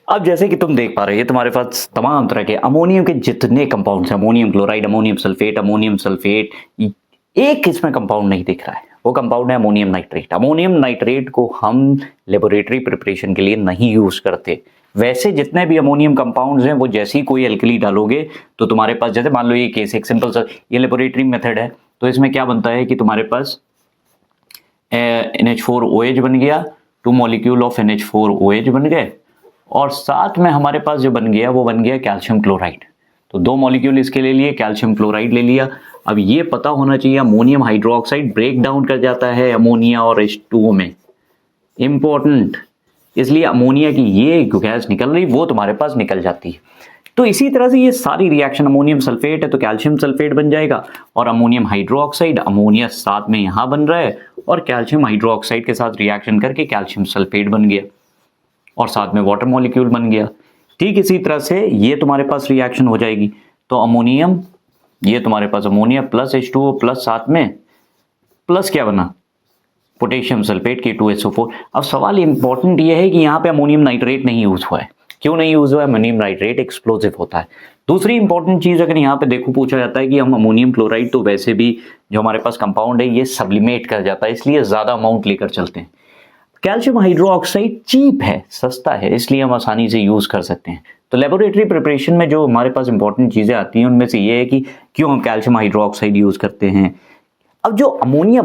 अब जैसे कि तुम देख पा रहे हो, तुम्हारे पास तमाम तरह के अमोनियम के जितने कंपाउंड्स हैं, अमोनियम क्लोराइड, अमोनियम सल्फेट, एक इसमें कंपाउंड नहीं दिख रहा है। वो कंपाउंड है अमोनियम नाइट्रेट। अमोनियम नाइट्रेट को हम लेबोरेटरी प्रिपरेशन के लिए नहीं यूज करते। वैसे जितने भी अमोनियम कंपाउंड्स हैं, वो जैसे ही कोई एल्कली डालोगे तो तुम्हारे पास, जैसे मान लो ये केस एक सिंपल सा, ये लेबोरेटरी मेथड है, तो इसमें क्या बनता है कि तुम्हारे पास NH4OH बन गया, 2 मॉलिक्यूल ऑफ NH4OH बन गए, और साथ में हमारे पास जो बन गया वो बन गया कैल्शियम क्लोराइड। तो 2 मॉलिक्यूल इसके ले लिए, कैल्शियम क्लोराइड ले लिया। अब ये पता होना चाहिए अमोनियम हाइड्रोक्साइड ब्रेक डाउन कर जाता है अमोनिया और H2O में, इंपॉर्टेंट। इसलिए अमोनिया की ये गैस निकल रही, वो तुम्हारे पास निकल जाती है। तो इसी तरह से ये सारी रिएक्शन, अमोनियम सल्फेट है तो कैल्शियम सल्फेट बन जाएगा, और अमोनियम हाइड्रोक्साइड, अमोनिया साथ में यहां बन रहा है और कैल्शियम हाइड्रोक्साइड के साथ रिएक्शन करके कैल्शियम सल्फेट बन गया और साथ में वाटर मॉलिक्यूल बन गया। ठीक इसी तरह से ये तुम्हारे पास रिएक्शन हो जाएगी। तो अमोनियम, ये तुम्हारे पास अमोनिया प्लस H2O प्लस साथ में प्लस क्या बना, पोटेशियम सल्फेट K2SO4। अब सवाल इंपॉर्टेंट ये है कि यहाँ पे अमोनियम नाइट्रेट नहीं यूज हुआ है। क्यों नहीं यूज हुआ है? अमोनियम नाइट्रेट एक्सप्लोजिव होता है। दूसरी इंपॉर्टेंट चीज अगर यहाँ पे देखो पूछा जाता है कि हम अमोनियम क्लोराइड, तो वैसे भी जो हमारे पास कंपाउंड है ये सब्लिमेट कर जाता है, इसलिए ज्यादा अमाउंट लेकर चलते हैं। कैल्शियम हाइड्रोक्साइड चीप है, सस्ता है, इसलिए हम आसानी से यूज कर सकते हैं। तो लेबोरेटरी प्रिपरेशन में जो हमारे पास इंपॉर्टेंट चीजें आती हैं उनमें से ये है कि क्यों हम कैल्शियम हाइड्रोक्साइड यूज करते हैं। अब जो अमोनिया